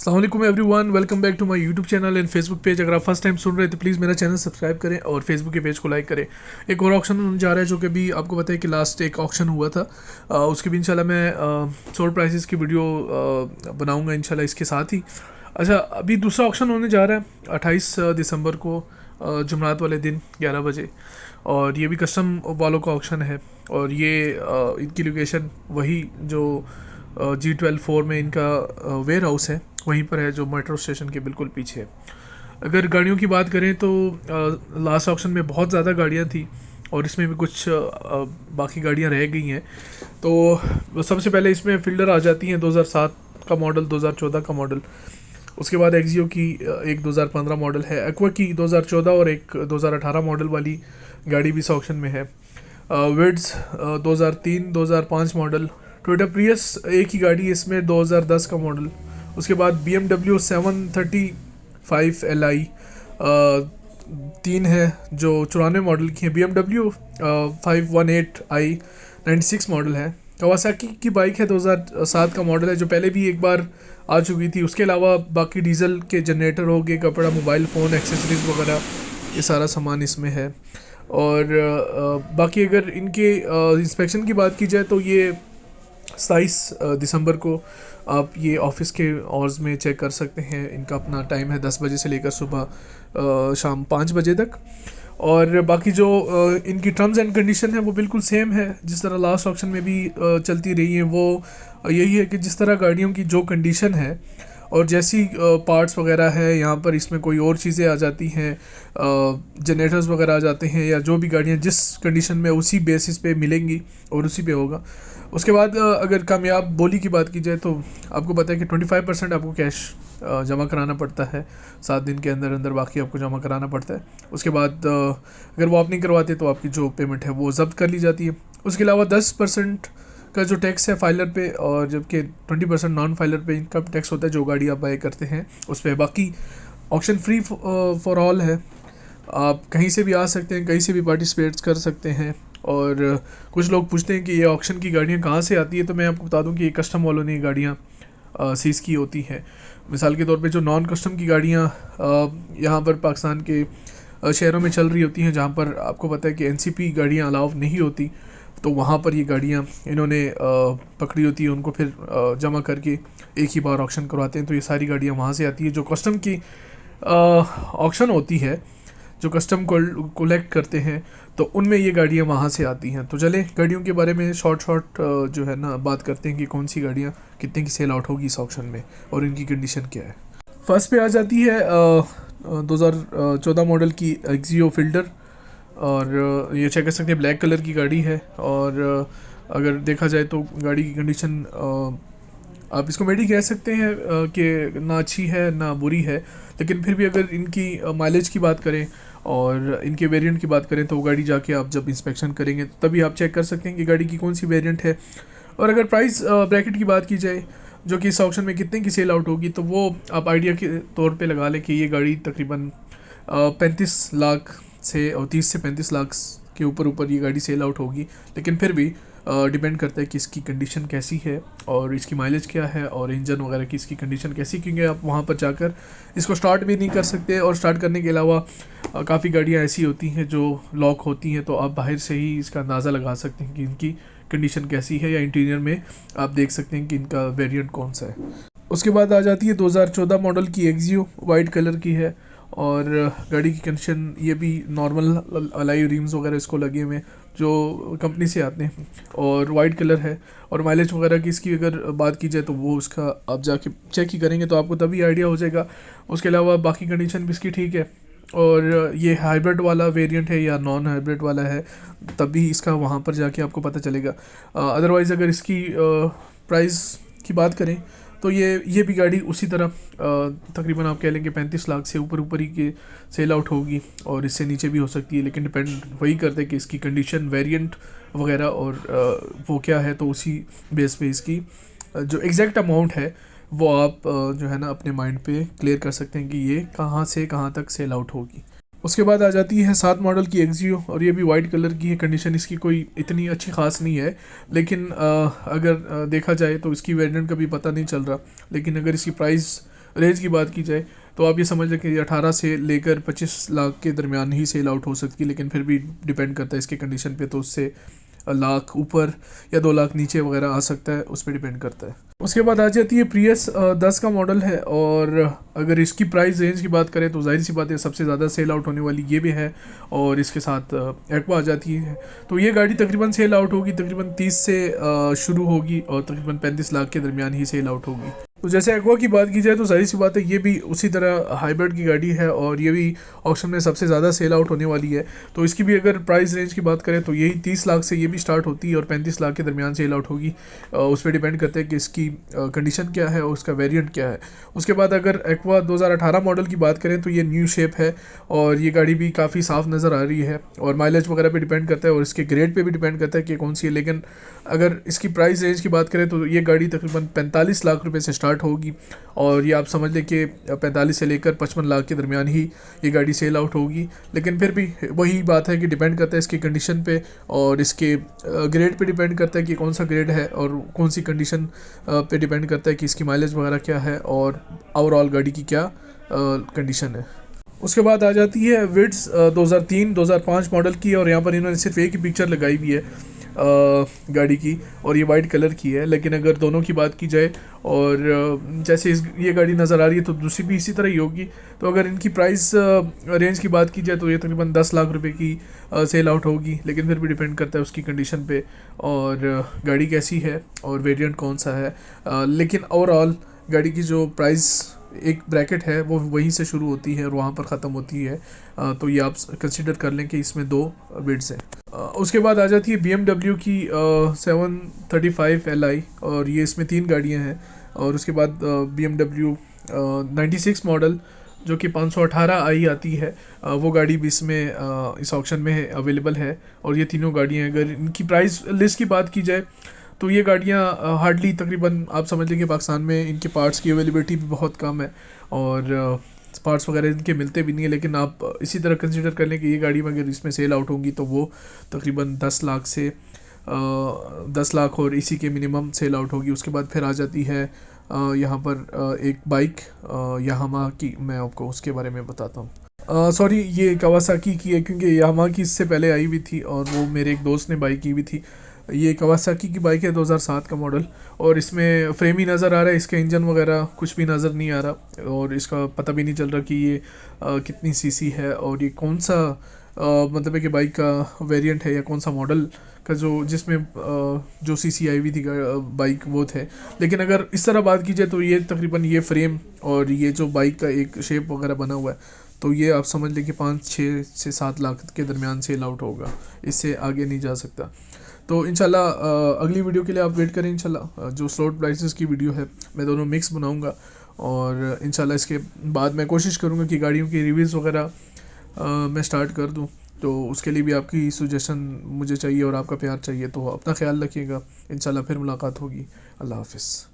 अस्सलाम वालेकुम everyone, welcome back to my YouTube channel and Facebook page. अगर आप फर्स्ट टाइम सुन रहे हैं तो प्लीज़ मेरा चैनल सब्सक्राइब करें और फेसबुक के पेज को लाइक करें। एक और ऑक्शन होने जा रहा है जो कि अभी आपको पता है कि लास्ट एक ऑक्शन हुआ था। उसके भी इंशाल्लाह मैं सोल्ड प्राइसेस की वीडियो बनाऊंगा इंशाल्लाह इसके साथ ही। अच्छा, अभी दूसरा ऑक्शन होने जा रहा है 28 दिसंबर को, जुमरात वाले दिन 11 बजे, और ये भी कस्टम वालों का ऑक्शन है। और ये इनकी लोकेशन वही जो G12 में इनका वेयर हाउस है वहीं पर है, जो मेट्रो स्टेशन के बिल्कुल पीछे है। अगर गाड़ियों की बात करें तो लास्ट ऑक्शन में बहुत ज़्यादा गाड़ियाँ थी और इसमें भी कुछ बाकी गाड़ियाँ रह गई हैं। तो सबसे पहले इसमें फील्डर आ जाती हैं 2007 का मॉडल, 2014 का मॉडल। उसके बाद एक्जियो की एक 2015 मॉडल है, एक्वा की 2014 और एक 2018 मॉडल वाली गाड़ी भी इस ऑक्शन में है। विड्स 2003 2005 मॉडल। टोयोटा प्रियस एक ही गाड़ी है इसमें, 2010 का मॉडल। उसके बाद BMW 735 Li 3 है जो 94 मॉडल की है। BMW 518i 96 मॉडल है। कवासाकी की बाइक है, 2007 का मॉडल है, जो पहले भी एक बार आ चुकी थी। उसके अलावा बाकी डीजल के जनरेटर हो गए, कपड़ा, मोबाइल फ़ोन, एक्सेसरीज वगैरह, ये सारा सामान इसमें है। और बाकी अगर इनके इंस्पेक्शन की बात की जाए तो ये 27 दिसंबर को आप ये ऑफिस के आवर्स में चेक कर सकते हैं। इनका अपना टाइम है 10 बजे से लेकर सुबह शाम 5 बजे तक। और बाकी जो इनकी टर्म्स एंड कंडीशन है वो बिल्कुल सेम है जिस तरह लास्ट ऑक्शन में भी चलती रही है। वो यही है कि जिस तरह गाड़ियों की जो कंडीशन है और जैसी पार्ट्स वगैरह है, यहाँ पर इसमें कोई और चीज़ें आ जाती हैं, जनरेटर्स वगैरह आ जाते हैं, या जो भी गाड़ियाँ जिस कंडीशन में उसी बेसिस पे मिलेंगी और उसी पे होगा। उसके बाद अगर कामयाब बोली की बात की जाए तो आपको पता है कि 25% आपको कैश जमा कराना पड़ता है 7 दिन के अंदर अंदर, बाकी आपको जमा कराना पड़ता है। उसके बाद अगर वो आप नहीं करवाते तो आपकी जो पेमेंट है वो ज़ब्त कर ली जाती है। उसके अलावा 10% का जो टैक्स है फाइलर पे, और जबकि 20% नॉन फाइलर पे इनकम टैक्स होता है जो गाड़ी आप बाय करते हैं उस पर। बाकी ऑक्शन फ्री फॉर ऑल है, आप कहीं से भी आ सकते हैं, कहीं से भी पार्टिसिपेट कर सकते हैं। और कुछ लोग पूछते हैं कि ये ऑक्शन की गाड़ियाँ कहाँ से आती है, तो मैं आपको बता दूं कि ये कस्टम वालों ने गाड़ियाँ सीज़ की होती हैं। मिसाल के तौर पे जो नॉन कस्टम की गाड़ियाँ यहाँ पर पाकिस्तान के शहरों में चल रही होती हैं, जहाँ पर आपको पता है कि NCP गाड़ियाँ अलाउ नहीं होती, तो वहाँ पर ये गाड़ियाँ इन्होंने पकड़ी होती है, उनको फिर जमा करके एक ही बार ऑक्शन करवाते हैं। तो ये सारी गाड़ियाँ वहाँ से आती है। जो कस्टम की ऑक्शन होती है, जो कस्टम कलेक्ट करते हैं, तो उनमें ये गाड़ियाँ वहाँ से आती हैं। तो चले गाड़ियों के बारे में शॉर्ट जो है ना बात करते हैं कि कौन सी गाड़ियाँ कितने की सेल आउट होगी इस ऑक्शन में और इनकी कंडीशन क्या है। फर्स्ट पे आ जाती है 2014 मॉडल की एक्जियो फिल्डर, और ये चेक कर सकते हैं ब्लैक कलर की गाड़ी है। और अगर देखा जाए तो गाड़ी की कंडीशन आप इसको मेडी कह सकते हैं कि ना अच्छी है ना बुरी है, लेकिन फिर भी अगर इनकी माइलेज की बात करें और इनके वेरिएंट की बात करें तो वो गाड़ी जाके आप जब इंस्पेक्शन करेंगे तो तभी आप चेक कर सकते हैं कि गाड़ी की कौन सी वेरिएंट है। और अगर प्राइस ब्रैकेट की बात की जाए जो कि इस ऑक्शन में कितने की सेल आउट होगी, तो वो आप आइडिया के तौर पे लगा लें कि ये गाड़ी तकरीबन 35 लाख से और 30 से 35 लाख के ऊपर ये गाड़ी सेल आउट होगी। लेकिन फिर भी डिपेंड करता है कि इसकी कंडीशन कैसी है और इसकी माइलेज क्या है और इंजन वगैरह की इसकी कंडीशन कैसी, क्योंकि आप वहाँ पर जाकर इसको स्टार्ट भी नहीं कर सकते। और स्टार्ट करने के अलावा काफ़ी गाड़ियाँ ऐसी होती हैं जो लॉक होती हैं, तो आप बाहर से ही इसका अंदाज़ा लगा सकते हैं कि इनकी कंडीशन कैसी है, या इंटीरियर में आप देख सकते हैं कि इनका वेरिएंट कौन सा है। उसके बाद आ जाती है 2014 मॉडल की एक्जियो, वाइट कलर की है, और गाड़ी की कंडीशन ये भी नॉर्मल अलाई रिम्स वगैरह इसको लगे हुए जो कंपनी से आते हैं, और वाइट कलर है। और माइलेज वगैरह की इसकी अगर बात की जाए तो वो उसका आप जाके चेक ही करेंगे तो आपको तभी आइडिया हो जाएगा। उसके अलावा बाकी कंडीशन भी इसकी ठीक है। और ये हाइब्रिड वाला वेरिएंट है या नॉन हाइब्रिड वाला है, तभी इसका वहाँ पर जाके आपको पता चलेगा। अदरवाइज़ अगर इसकी प्राइस की बात करें तो ये भी गाड़ी उसी तरह तकरीबन आप कह लेंगे 35 लाख से ऊपर ही के सेल आउट होगी, और इससे नीचे भी हो सकती है, लेकिन डिपेंड वही करता है कि इसकी कंडीशन, वेरिएंट वगैरह और वो क्या है। तो उसी बेस पे इसकी जो एग्जैक्ट अमाउंट है वो आप जो है ना अपने माइंड पे क्लियर कर सकते हैं कि ये कहाँ से कहाँ तक सेल आउट होगी। उसके बाद आ जाती है 7 मॉडल की एक्जियो, और ये भी वाइट कलर की है। कंडीशन इसकी कोई इतनी अच्छी खास नहीं है, लेकिन अगर देखा जाए तो इसकी वेरिएंट का भी पता नहीं चल रहा। लेकिन अगर इसकी प्राइस रेंज की बात की जाए तो आप ये समझ लें कि 18 से लेकर 25 लाख के दरमियान ही सेल आउट हो सकती है, लेकिन फिर भी डिपेंड करता है इसके कंडीशन पे, तो उससे लाख ऊपर या 2 लाख नीचे वगैरह आ सकता है, उस पर डिपेंड करता है। उसके बाद आ जाती है प्रियस 10 का मॉडल है, और अगर इसकी प्राइस रेंज की बात करें तो जाहिर सी बात है सबसे ज़्यादा सेल आउट होने वाली ये भी है, और इसके साथ एक्वा आ जाती है। तो ये गाड़ी तकरीबन सेल आउट होगी, तकरीबन 30 से शुरू होगी और तकरीबन 35 लाख के दरमियान ही सेल आउट होगी। तो जैसे एक्वा की बात की जाए तो जाहिर सी बात है ये भी उसी तरह हाइब्रिड की गाड़ी है, और ये भी ऑक्शन में सबसे ज़्यादा सेल आउट होने वाली है। तो इसकी भी अगर प्राइस रेंज की बात करें तो यही 30 लाख से ये भी स्टार्ट होती है और 35 लाख के दरमियान सेल आउट होगी। उस पर डिपेंड करता है कि इसकी कंडीशन क्या है और उसका वेरिएंट क्या है। उसके बाद अगर एक्वा 2018 मॉडल की बात करें तो ये न्यू शेप है, और ये गाड़ी भी काफ़ी साफ़ नज़र आ रही है, और माइलेज वगैरह पे डिपेंड करता है और इसके ग्रेड पे भी डिपेंड करता है कि कौन सी है। लेकिन अगर इसकी प्राइस रेंज की बात करें तो ये गाड़ी तकरीबन 45 लाख रुपए से स्टार्ट होगी, और ये आप समझ लें कि 45 से लेकर 55 लाख के दरमियान ही ये गाड़ी सेल आउट होगी। लेकिन फिर भी वही बात है कि डिपेंड करता है इसकी कंडीशन पे और इसके ग्रेड पे डिपेंड करता है कि कौन सा ग्रेड है और कौन सी कंडीशन पे डिपेंड करता है कि इसकी माइलेज वगैरह क्या है और ओवरऑल गाड़ी की क्या कंडीशन है। उसके बाद आ जाती है विड्स 2003-2005 मॉडल की, और यहाँ पर इन्होंने सिर्फ एक ही पिक्चर लगाई हुई है गाड़ी की, और ये वाइट कलर की है। लेकिन अगर दोनों की बात की जाए और जैसे ये गाड़ी नज़र आ रही है तो दूसरी भी इसी तरह ही होगी। तो अगर इनकी प्राइस रेंज की बात की जाए तो ये तकरीबन 10 लाख रुपए की सेल आउट होगी, लेकिन फिर भी डिपेंड करता है उसकी कंडीशन पे और गाड़ी कैसी है और वेरिएंट कौन सा है। लेकिन ओवरऑल गाड़ी की जो प्राइस एक ब्रैकेट है वो वहीं से शुरू होती है और वहाँ पर ख़त्म होती है। तो ये आप कंसिडर कर लें कि इसमें 2 बिड्स हैं। उसके बाद आ जाती है BMW की 735 Li, और ये इसमें 3 गाड़ियाँ हैं। और उसके बाद BMW 96 मॉडल जो कि 518 आई आती है, वो गाड़ी भी इसमें इस ऑक्शन में अवेलेबल है। और ये तीनों गाड़ियाँ अगर इनकी प्राइस लिस्ट की बात की जाए तो ये गाड़ियाँ हार्डली तकरीबन आप समझ लें कि पाकिस्तान में इनके पार्ट्स की अवेलेबिलिटी भी बहुत कम है और पार्ट्स वगैरह इनके मिलते भी नहीं है। लेकिन आप इसी तरह कंसिडर कर लें कि ये गाड़ी में अगर इसमें सेल आउट होंगी तो वो तकरीबन 10 लाख से 10 लाख और इसी के मिनिमम सेल आउट होगी। उसके बाद फिर आ जाती है यहाँ पर एक बाइक यामाहा की, मैं आपको उसके बारे में बताता हूँ। सॉरी, ये कावासाकी की है क्योंकि यामाहा की इससे पहले आई हुई थी और वो मेरे एक दोस्त ने बाइक की हुई थी। ये कावासाकी की बाइक है 2007 का मॉडल, और इसमें फ्रेम ही नज़र आ रहा है, इसका इंजन वगैरह कुछ भी नज़र नहीं आ रहा और इसका पता भी नहीं चल रहा कि ये कितनी सीसी है और ये कौन सा मतलब है कि बाइक का वेरिएंट है या कौन सा मॉडल का जो जिसमें जो सीसी आई हुई थी बाइक वो थे। लेकिन अगर इस तरह बात की जाए तो ये तकरीबन ये फ्रेम और ये जो बाइक का एक शेप वगैरह बना हुआ है, तो ये आप समझ लें कि 5-6 से 7 लाख के दरमियान सेल आउट होगा, इससे आगे नहीं जा सकता। तो इंशाल्लाह अगली वीडियो के लिए आप वेट करें। इंशाल्लाह जो स्लॉट प्राइसेस की वीडियो है मैं दोनों मिक्स बनाऊंगा, और इंशाल्लाह इसके बाद मैं कोशिश करूंगा कि गाड़ियों की रिव्यूज़ वगैरह मैं स्टार्ट कर दूं। तो उसके लिए भी आपकी सजेशन मुझे चाहिए और आपका प्यार चाहिए। तो अपना ख्याल रखिएगा, इंशाल्लाह फिर मुलाकात होगी। अल्लाह हाफ़िज़।